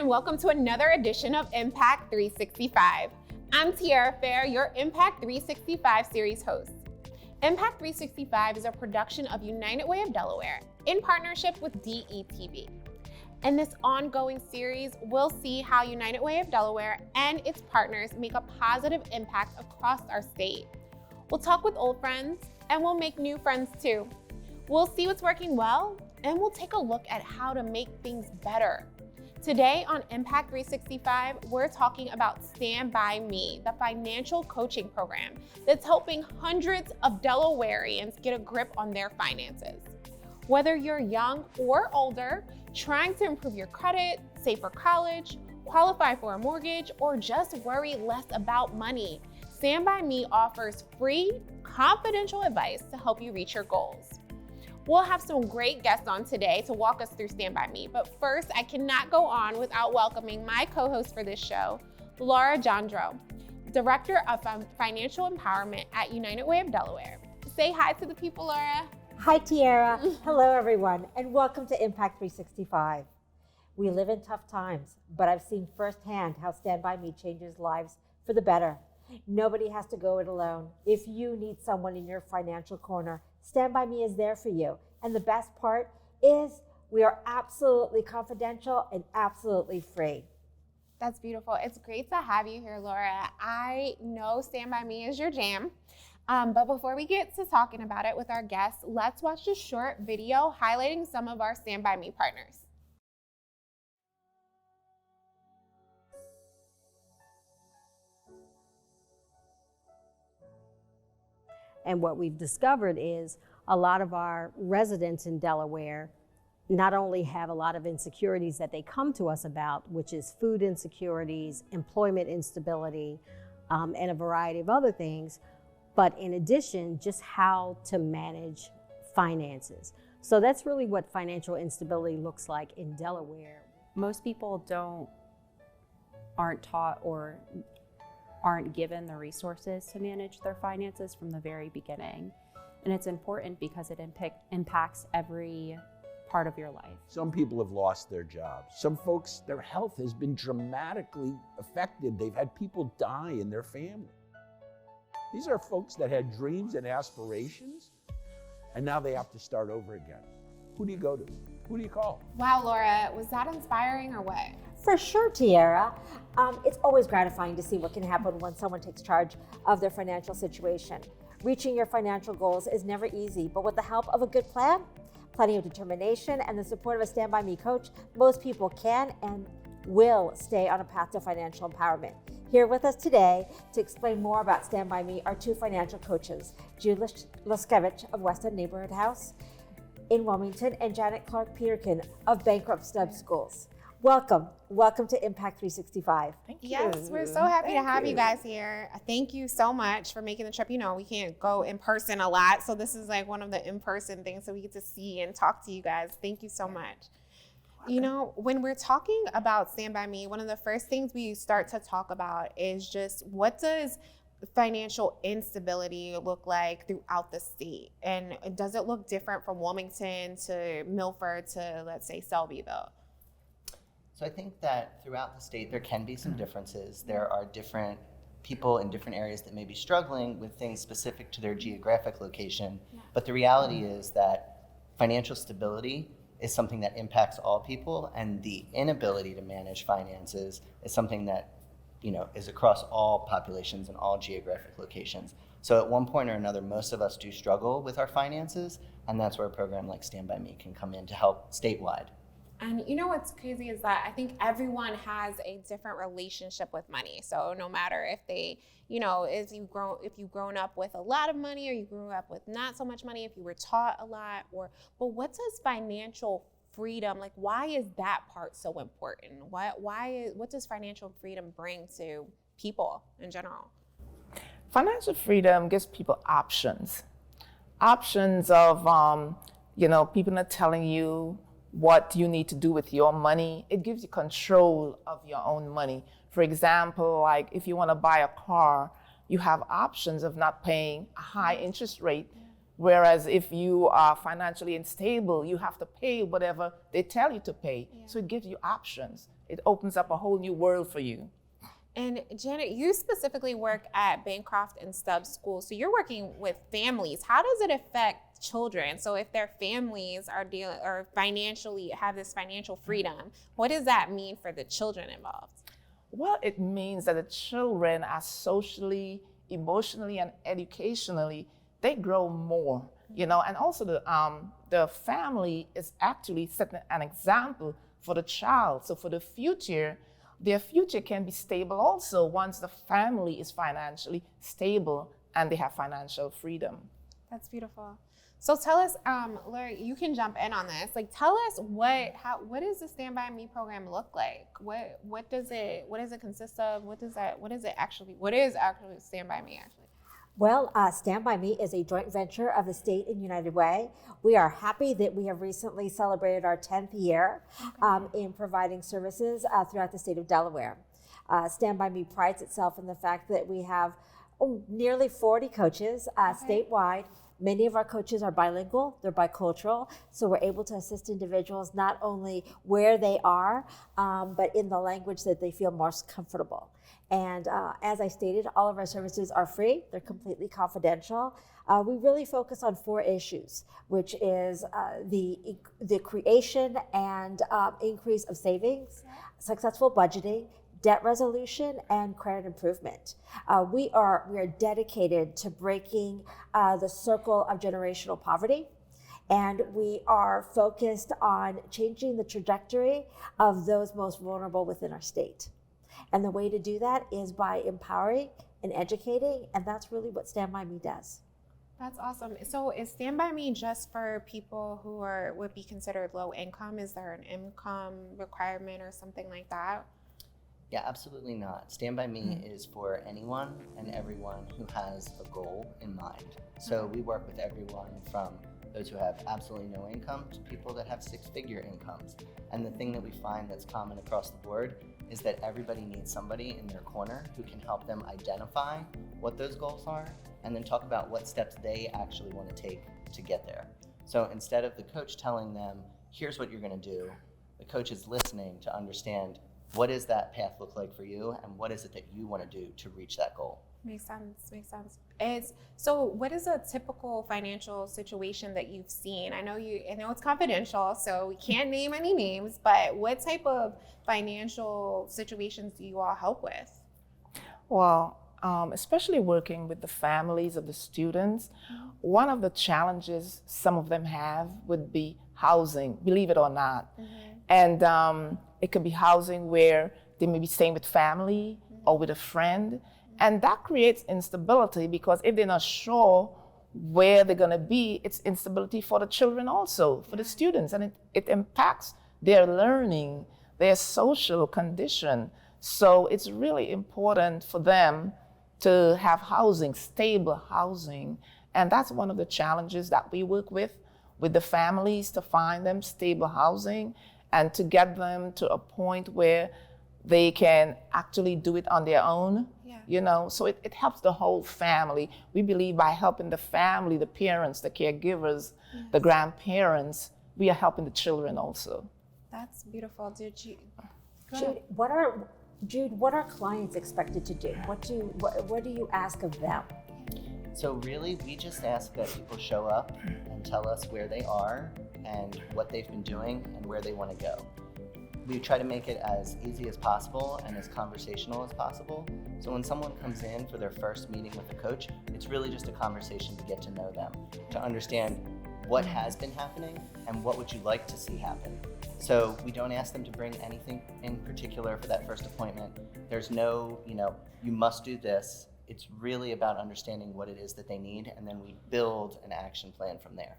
and welcome to another edition of Impact 365. I'm Tiara Fair, your Impact 365 series host. Impact 365 is a production of United Way of Delaware in partnership with DETV. In this ongoing series, we'll see how United Way of Delaware and its partners make a positive impact across our state. We'll talk with old friends, and we'll make new friends too. We'll see what's working well, and we'll take a look at how to make things better. Today on Impact 365, we're talking about Stand By Me, the financial coaching program that's helping hundreds of Delawareans get a grip on their finances. Whether you're young or older, trying to improve your credit, save for college, qualify for a mortgage, or just worry less about money, Stand By Me offers free, confidential advice to help you reach your goals. We'll have some great guests on today to walk us through Stand By Me, but first, I cannot go on without welcoming my co-host for this show, Laura Jandro, Director of Financial Empowerment at United Way of Delaware. Say hi to the people, Laura. Hi, Tiara. Hello, everyone, and welcome to Impact 365. We live in tough times, but I've seen firsthand how Stand By Me changes lives for the better. Nobody has to go it alone. If you need someone in your financial corner, Stand By Me is there for you. And the best part is we are absolutely confidential and absolutely free. That's beautiful. It's great to have you here, Laura. I know Stand By Me is your jam. But before we get to talking about it with our guests, let's watch a short video highlighting some of our Stand By Me partners. And what we've discovered is a lot of our residents in Delaware not only have a lot of insecurities that they come to us about, which is food insecurities, employment instability, and a variety of other things, but in addition, just how to manage finances. So that's really what financial instability looks like in Delaware. Most people aren't taught or aren't given the resources to manage their finances from the very beginning. And it's important because it impacts every part of your life. Some people have lost their jobs. Some folks, their health has been dramatically affected. They've had people die in their family. These are folks that had dreams and aspirations, and now they have to start over again. Who do you go to? Who do you call? Wow, Laura, was that inspiring or what? For sure, Tiara. It's always gratifying to see what can happen when someone takes charge of their financial situation. Reaching your financial goals is never easy, but with the help of a good plan, plenty of determination, and the support of a Stand By Me coach, most people can and will stay on a path to financial empowerment. Here with us today to explain more about Stand By Me are two financial coaches, Jude Luskevich of West End Neighborhood House in Wilmington and Janet Clark-Peterkin of Bankrupt Stub Schools. Welcome to Impact 365. Thank you. Yes, we're so happy to have you guys here. Thank you so much for making the trip. You know, we can't go in person a lot, so this is like one of the in-person things, so we get to see and talk to you guys. Thank you so much. You know, when we're talking about Stand By Me, one of the first things we start to talk about is just what does financial instability look like throughout the state? And does it look different from Wilmington to Milford to, let's say, Selbyville? So I think that throughout the state, there can be some differences. There are different people in different areas that may be struggling with things specific to their geographic location. Yeah. But the reality is that financial stability is something that impacts all people, and the inability to manage finances is something that, is across all populations and all geographic locations. So at one point or another, most of us do struggle with our finances, and that's where a program like Stand By Me can come in to help statewide. And you know what's crazy is that I think everyone has a different relationship with money. So no matter if they, if you've grown up with a lot of money or you grew up with not so much money, if you were taught a lot, but what does financial freedom, like why is that part so important? What does financial freedom bring to people in general? Financial freedom gives people options of, people not telling you what you need to do with your money. It gives you control of your own money. For example, like if you want to buy a car, you have options of not paying a high interest rate. Whereas if you are financially unstable, you have to pay whatever they tell you to pay. Yeah. So it gives you options. it opens up a whole new world for you. And Janet, you specifically work at Bancroft and Stubbs School, so you're working with families. How does it affect children? So if their families are dealing or financially have this financial freedom, what does that mean for the children involved? Well, it means that the children are socially, emotionally, and educationally, they grow more, you know, and also the family is actually setting an example for the child. So for the future, their future can be stable also once the family is financially stable and they have financial freedom. That's beautiful. So tell us, Lori, you can jump in on this. Like, tell us what does the Stand By Me program look like? What does it consist of? What is actually Stand By Me actually? Well, Stand By Me is a joint venture of the state and United Way. We are happy that we have recently celebrated our 10th year in providing services throughout the state of Delaware. Stand By Me prides itself in the fact that we have nearly 40 coaches statewide. Many of our coaches are bilingual, they're bicultural, so we're able to assist individuals not only where they are, but in the language that they feel most comfortable. And as I stated, all of our services are free, they're completely confidential. We really focus on 4 issues, which is the creation and increase of savings, successful budgeting, debt resolution, and credit improvement. We are dedicated to breaking the circle of generational poverty, and we are focused on changing the trajectory of those most vulnerable within our state. And the way to do that is by empowering and educating, and that's really what Stand By Me does. That's awesome. So is Stand By Me just for people who would be considered low income? Is there an income requirement or something like that? Yeah, absolutely not. Stand By Me is for anyone and everyone who has a goal in mind. So we work with everyone from those who have absolutely no income to people that have 6-figure incomes. And the thing that we find that's common across the board is that everybody needs somebody in their corner who can help them identify what those goals are and then talk about what steps they actually want to take to get there. So instead of the coach telling them, here's what you're going to do, the coach is listening to understand what does that path look like for you and what is it that you want to do to reach that goal. Makes sense. So what is a typical financial situation that you've seen? I know it's confidential, so we can't name any names, but what type of financial situations do you all help with? Well, especially working with the families of the students, one of the challenges some of them have would be housing, believe it or not. And it could be housing where they may be staying with family or with a friend. And that creates instability because if they're not sure where they're going to be, it's instability for the children also, for the students. And it impacts their learning, their social condition. So it's really important for them to have housing, stable housing. And that's one of the challenges that we work with the families, to find them stable housing and to get them to a point where they can actually do it on their own. You know, so it helps the whole family. We believe by helping the family, the parents, the caregivers, the grandparents, we are helping the children also. That's beautiful. Jude, what are clients expected to do? What do you ask of them? So really, we just ask that people show up and tell us where they are and what they've been doing and where they want to go. We try to make it as easy as possible and as conversational as possible. So when someone comes in for their first meeting with a coach, it's really just a conversation to get to know them, to understand what has been happening and what would you like to see happen. So we don't ask them to bring anything in particular for that first appointment. There's no, you must do this. It's really about understanding what it is that they need, and then we build an action plan from there.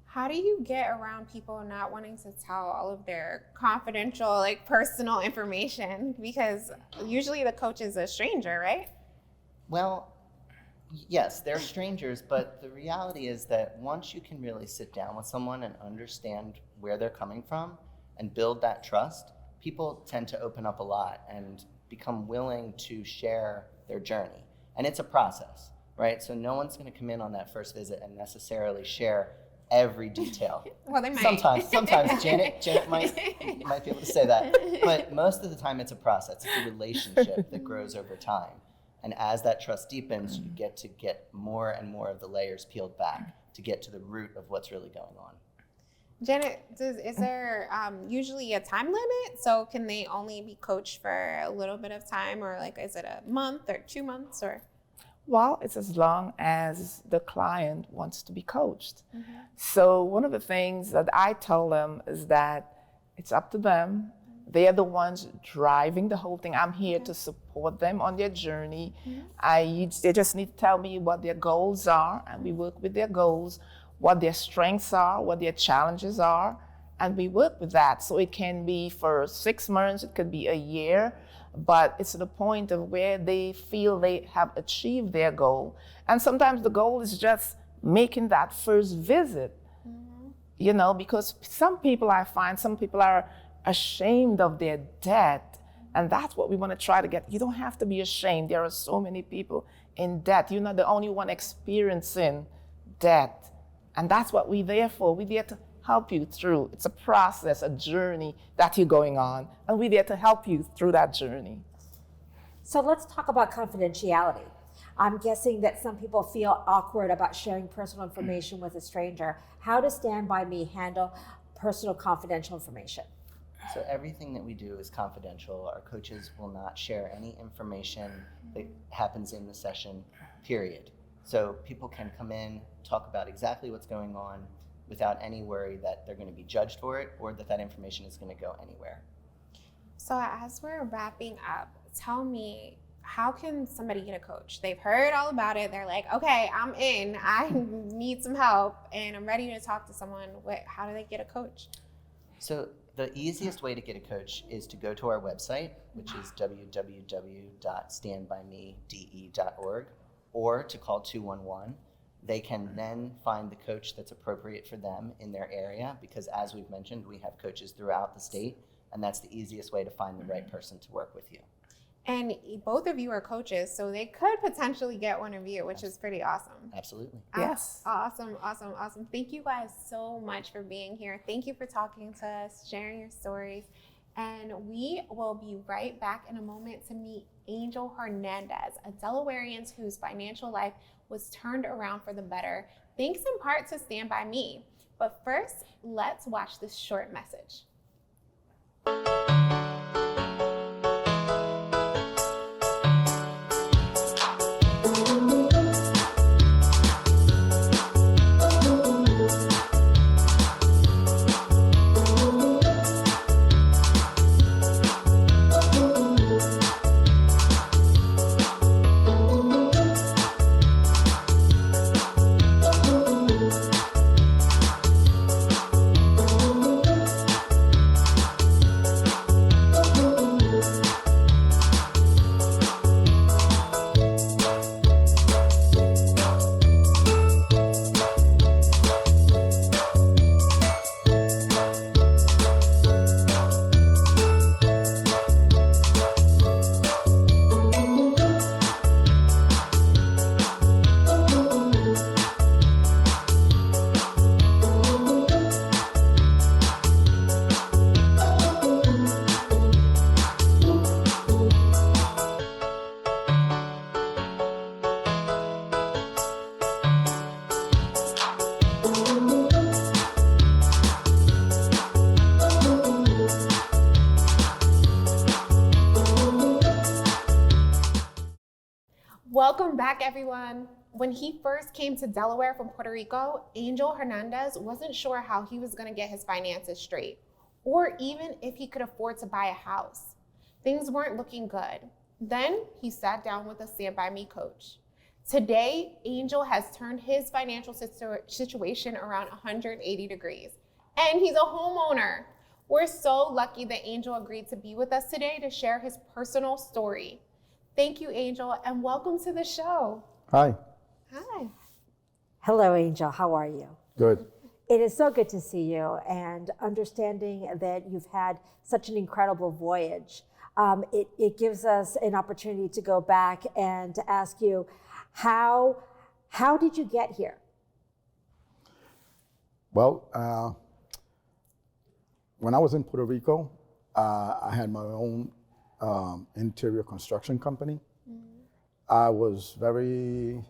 How do you get around people not wanting to tell all of their confidential, personal information? Because usually the coach is a stranger, right? Well, yes, they're strangers, but the reality is that once you can really sit down with someone and understand where they're coming from and build that trust, people tend to open up a lot and become willing to share their journey. And it's a process, right? So no one's going to come in on that first visit and necessarily share every detail. Well, they might. Sometimes Janet might be able to say that, but most of the time it's a process. It's a relationship that grows over time, and as that trust deepens, you get to get more and more of the layers peeled back to get to the root of what's really going on. Janet, is there usually a time limit? So can they only be coached for a little bit of time, or like is it a month or 2 months or? Well, it's as long as the client wants to be coached. So one of the things that I tell them is that it's up to them. They are the ones driving the whole thing. I'm here to support them on their journey. They just need to tell me what their goals are, and we work with their goals, what their strengths are, what their challenges are, and we work with that. So it can be for 6 months, it could be a year, but it's to the point of where they feel they have achieved their goal. And sometimes the goal is just making that first visit, you know, because some people are ashamed of their debt. And that's what we want to try to get. You don't have to be ashamed. There are so many people in debt. You're not the only one experiencing debt. And that's what we're there for. We're there to help you through. It's a process, a journey that you're going on. And we're there to help you through that journey. So let's talk about confidentiality. I'm guessing that some people feel awkward about sharing personal information with a stranger. How does Stand By Me handle personal confidential information? So everything that we do is confidential. Our coaches will not share any information that happens in the session, period. So people can come in, talk about exactly what's going on without any worry that they're going to be judged for it or that information is going to go anywhere. So as we're wrapping up, tell me, how can somebody get a coach? They've heard all about it. They're like, okay, I'm in. I need some help and I'm ready to talk to someone. How do they get a coach? So the easiest way to get a coach is to go to our website, which is www.standbymede.org, or to call 211. They can then find the coach that's appropriate for them in their area, because as we've mentioned, we have coaches throughout the state, and that's the easiest way to find the right person to work with you. And both of you are coaches, so they could potentially get one of you, which is pretty awesome. Absolutely. Yes. Awesome. Thank you guys so much for being here. Thank you for talking to us, sharing your stories. And we will be right back in a moment to meet Angel Hernandez, a Delawarean whose financial life was turned around for the better, thanks in part to Stand By Me. But first, let's watch this short message. Welcome back, everyone. When he first came to Delaware from Puerto Rico, Angel Hernandez wasn't sure how he was going to get his finances straight, or even if he could afford to buy a house. Things weren't looking good. Then he sat down with a Stand By Me coach. Today, Angel has turned his financial situation around 180 degrees, and he's a homeowner. We're so lucky that Angel agreed to be with us today to share his personal story. Thank you, Angel, and welcome to the show. Hi. Hi. Hello, Angel. How are you? Good. It is so good to see you, and understanding that you've had such an incredible voyage. It gives us an opportunity to go back and to ask you, how did you get here? Well, when I was in Puerto Rico, I had my own interior construction company. I was very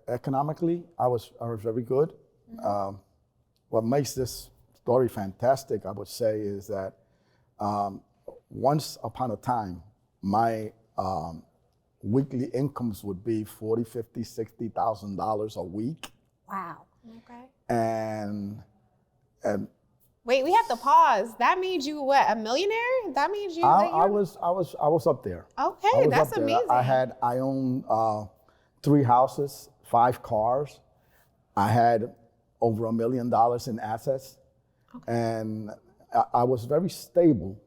economically. I was very good. What makes this story fantastic, I would say, is that once upon a time, my weekly incomes would be $40,000, $50,000, $60,000 a week. Wow. Okay. And Wait, we have to pause. That made you what? A millionaire? That made you? I was up there. Okay, I was that's up there. amazing. I owned 3 houses, 5 cars. I had over $1 million in assets, and I was very stable,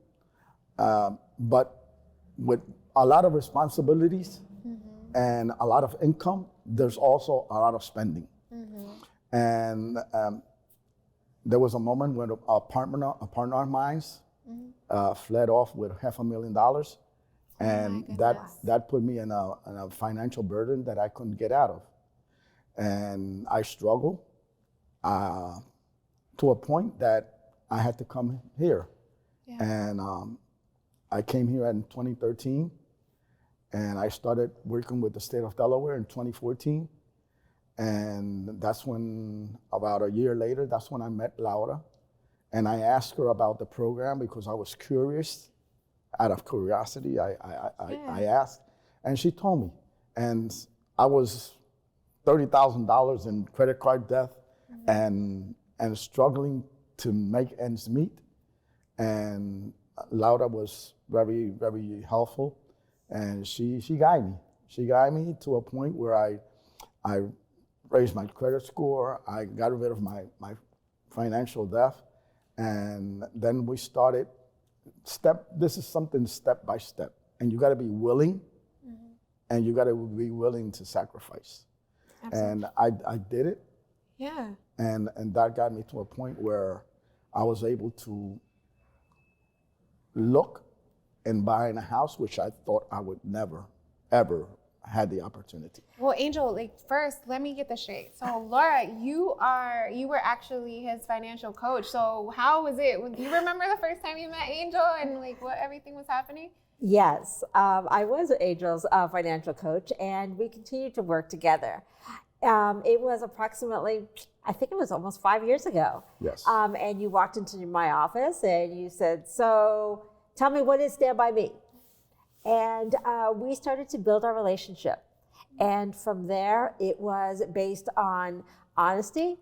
but with a lot of responsibilities and a lot of income, there's also a lot of spending. And there was a moment when a partner of mine fled off with $500,000, and that put me in a financial burden that I couldn't get out of. And I struggled to a point that I had to come here. And I came here in 2013, and I started working with the state of Delaware in 2014. And that's when, about a year later, that's when I met Laura. And I asked her about the program because I was curious. Out of curiosity, I asked, and she told me. And I was $30,000 in credit card debt and struggling to make ends meet. And Laura was very, very helpful, and she guided me. She guided me to a point where I raised my credit score. I got rid of my financial debt, and then we started this is something step by step, and you got to be willing, and you got to be willing to sacrifice. Absolutely. And I did it. Yeah. And that got me to a point where I was able to look and buy in a house, which I thought I would never, ever had the opportunity. Well, Angel, first, let me get this straight. So, Laura, you were actually his financial coach. So how was it? Do you remember the first time you met Angel and what everything was happening? Yes, I was Angel's financial coach, and we continued to work together. It was approximately, I think it was almost 5 years ago. Yes. And you walked into my office and you said, so tell me, what is Stand By Me? And we started to build our relationship. And from there, it was based on honesty,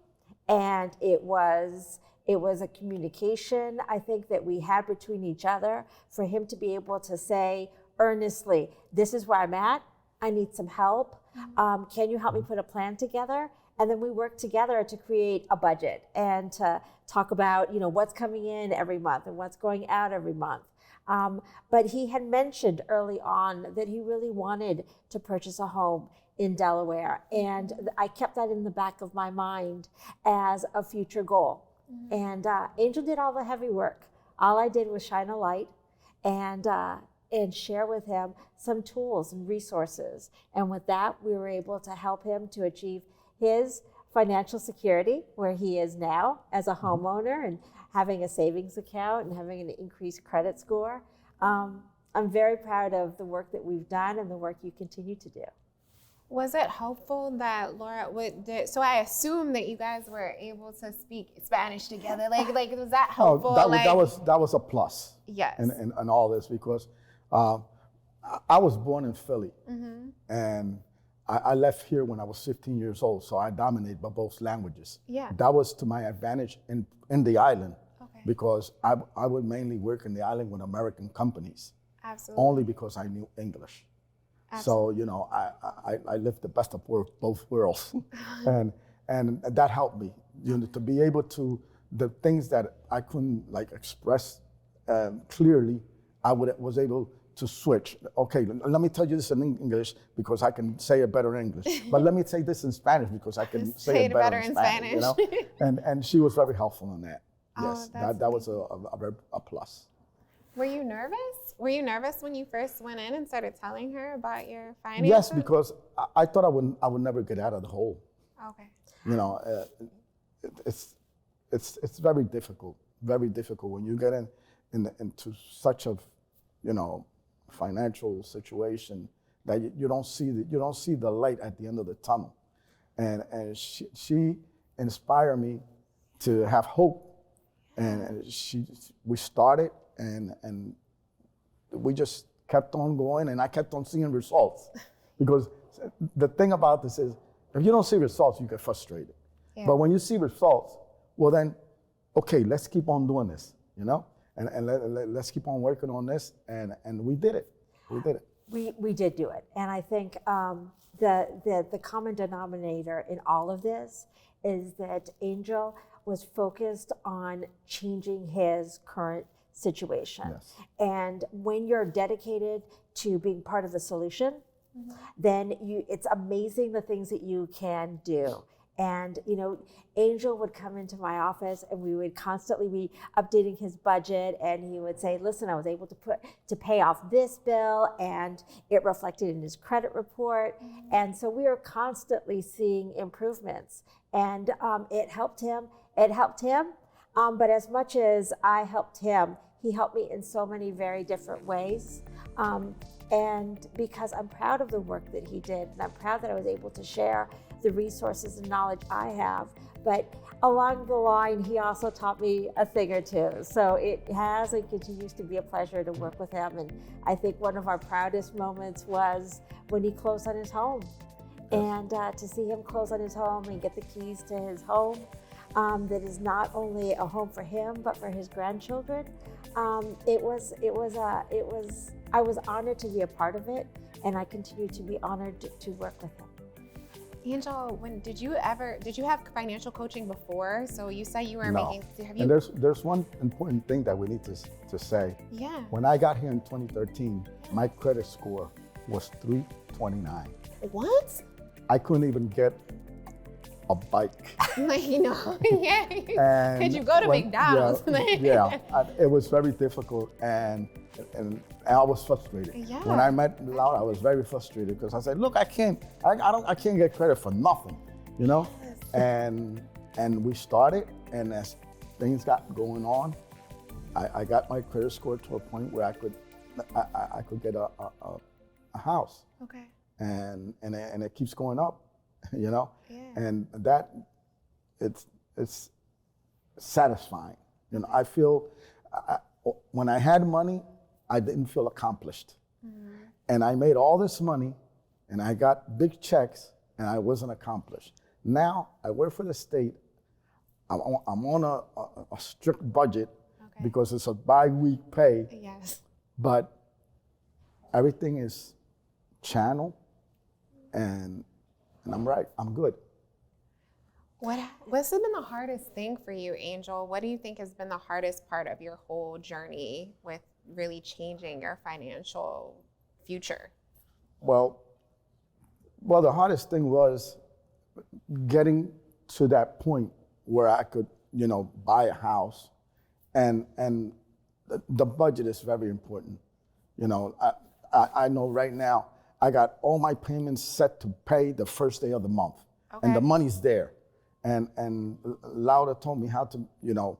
and it was a communication, I think, that we had between each other for him to be able to say earnestly, this is where I'm at, I need some help. Can you help me put a plan together? And then we worked together to create a budget and to talk about, what's coming in every month and what's going out every month. But he had mentioned early on that he really wanted to purchase a home in Delaware. And I kept that in the back of my mind as a future goal. And Angel did all the heavy work. All I did was shine a light and share with him some tools and resources. And with that, we were able to help him to achieve his financial security, where he is now as a homeowner and having a savings account and having an increased credit score. I'm very proud of the work that we've done and the work you continue to do. Was it helpful that Laura so I assume that you guys were able to speak Spanish together. Was that helpful? That was a plus. Yes. In all this, because I was born in Philly, and I left here when I was 15 years old, so I dominated both languages. Yeah. That was to my advantage in the island, okay, because I would mainly work in the island with American companies. Absolutely. Only because I knew English. Absolutely. So, I lived the best of both worlds. and that helped me, to be able to, the things that I couldn't express clearly, I was able to switch. Okay, let me tell you this in English because I can say it better in English. But let me say this in Spanish because I can say it better in Spanish. And she was very helpful in that. Yes, that was a plus. Were you nervous? Were you nervous when you first went in and started telling her about your finances? Yes, because I thought I would never get out of the hole. Okay. it's very difficult when you get into such a, financial situation that you don't see the light at the end of the tunnel. And she inspired me to have hope. And we started and we just kept on going, and I kept on seeing results. Because the thing about this is, if you don't see results, you get frustrated. Yeah. But when you see results, well then, okay, let's keep on doing this, and let's keep on working on this, and we did it. We did do it, and I think the common denominator in all of this is that Angel was focused on changing his current situation. Yes. And when you're dedicated to being part of the solution, then it's amazing the things that you can do. And Angel would come into my office, and we would constantly be updating his budget, and he would say, listen, I was able to pay off this bill, and it reflected in his credit report. And so we were constantly seeing improvements, and it helped him. But as much as I helped him, he helped me in so many very different ways. And because I'm proud of the work that he did, and I'm proud that I was able to share the resources and knowledge I have. But along the line, he also taught me a thing or two. So it has and continues to be a pleasure to work with him. And I think one of our proudest moments was when he closed on his home. And to see him close on his home and get the keys to his home, that is not only a home for him, but for his grandchildren. I was honored to be a part of it, and I continue to be honored to work with him. Angel, did you have financial coaching before? So you said you were making. And there's one important thing that we need to say. Yeah. When I got here in 2013, my credit score was 329. What? I couldn't even get a bike. Yeah. Could you go to McDonald's? It was very difficult, and I was frustrated. Yeah. When I met Laura, I was very frustrated because I said, "Look, I can't get credit for nothing," Yes. And we started, and as things got going on, I got my credit score to a point where I could get a house. Okay. And it keeps going up. Yeah. And that it's satisfying. I feel when I had money, I didn't feel accomplished. Mm-hmm. And I made all this money, and I got big checks, and I wasn't accomplished. Now I work for the state. I'm on a strict budget because it's a bi-week pay. Yes. But everything is channeled, and I'm right. I'm good. What's been the hardest thing for you, Angel? What do you think has been the hardest part of your whole journey with really changing your financial future? Well, the hardest thing was getting to that point where I could, buy a house, and the budget is very important. I know right now I got all my payments set to pay the first day of the month, and the money's there. And Laura told me how to,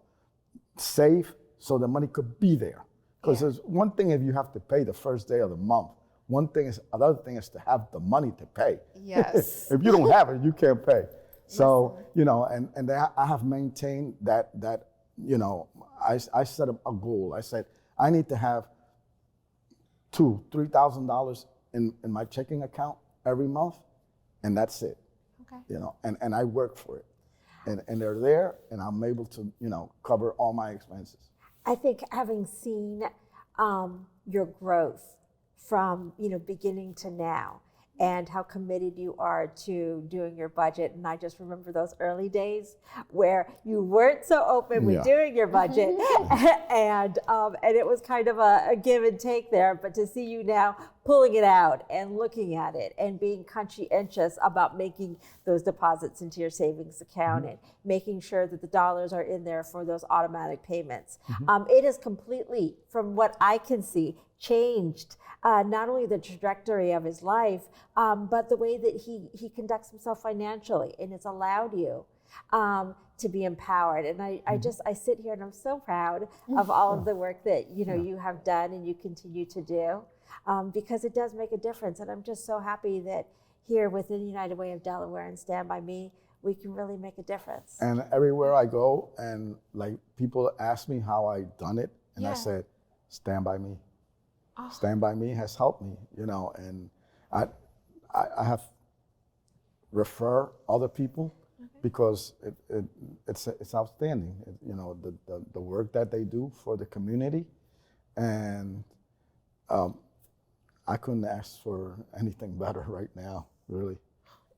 save so the money could be there. Because there's one thing if you have to pay the first day of the month. Another thing is to have the money to pay. Yes. If you don't have it, you can't pay. So, and I have maintained that I set up a goal. I said, I need to have $2,000-$3,000 in my checking account every month, and that's it. Okay. And I work for it. And they're there, and I'm able to, cover all my expenses. I think having seen your growth from, beginning to now, and how committed you are to doing your budget. And I just remember those early days where you weren't so open with doing your budget, and it was kind of a give and take there. But to see you now pulling it out and looking at it and being conscientious about making those deposits into your savings account and making sure that the dollars are in there for those automatic payments. It is completely, from what I can see, changed not only the trajectory of his life, but the way that he conducts himself financially, and it's allowed you to be empowered. And I sit here and I'm so proud of all of the work that you have done and you continue to do, because it does make a difference. And I'm just so happy that here within United Way of Delaware and Stand By Me, we can really make a difference. And everywhere I go, and like people ask me how I done it, and I said, Stand By Me. Stand By Me has helped me, and I have refer other people because it's outstanding. The work that they do for the community, and I couldn't ask for anything better right now, really.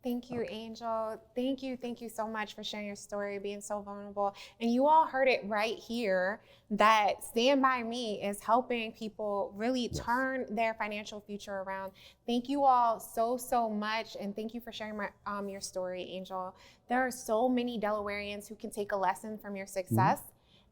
Thank you, Angel. Thank you so much for sharing your story, being so vulnerable. And you all heard it right here that Stand By Me is helping people really turn their financial future around. Thank you all so much. And thank you for sharing your story, Angel. There are so many Delawareans who can take a lesson from your success.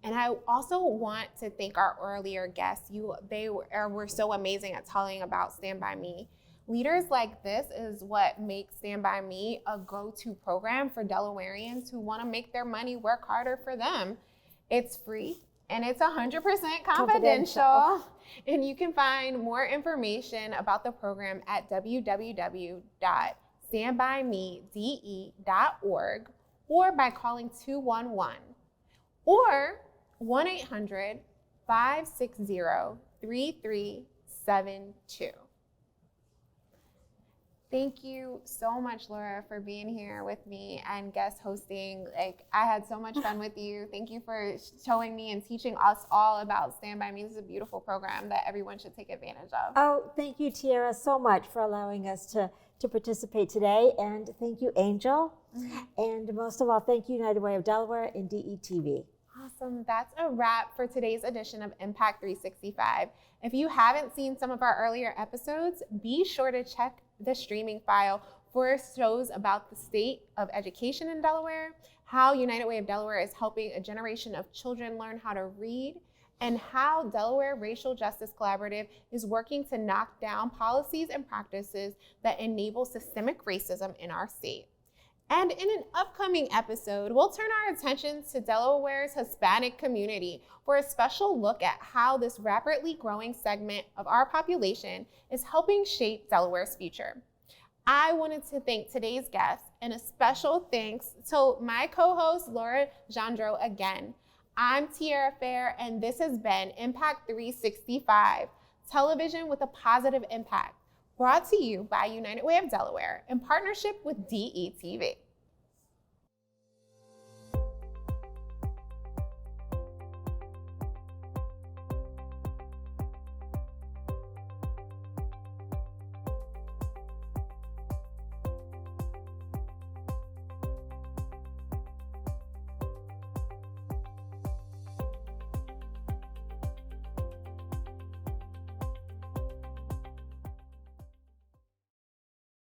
And I also want to thank our earlier guests. They were so amazing at telling about Stand By Me. Leaders like this is what makes Stand By Me a go-to program for Delawareans who want to make their money work harder for them. It's free and it's 100% confidential. And you can find more information about the program at www.standbymede.org or by calling 211 or 1-800-560-3372. Thank you so much, Laura, for being here with me and guest hosting. I had so much fun with you. Thank you for showing me and teaching us all about Stand By Me. This is a beautiful program that everyone should take advantage of. Oh, thank you, Tiara, so much for allowing us to participate today. And thank you, Angel. And most of all, thank you, United Way of Delaware and DETV. Awesome. That's a wrap for today's edition of Impact 365. If you haven't seen some of our earlier episodes, be sure to check the streaming file for shows about the state of education in Delaware, how United Way of Delaware is helping a generation of children learn how to read, and how Delaware Racial Justice Collaborative is working to knock down policies and practices that enable systemic racism in our state. And in an upcoming episode, we'll turn our attention to Delaware's Hispanic community for a special look at how this rapidly growing segment of our population is helping shape Delaware's future. I wanted to thank today's guests and a special thanks to my co-host, Laura Jandro again. I'm Tiara Fair, and this has been Impact 365, television with a positive impact. Brought to you by United Way of Delaware in partnership with DETV.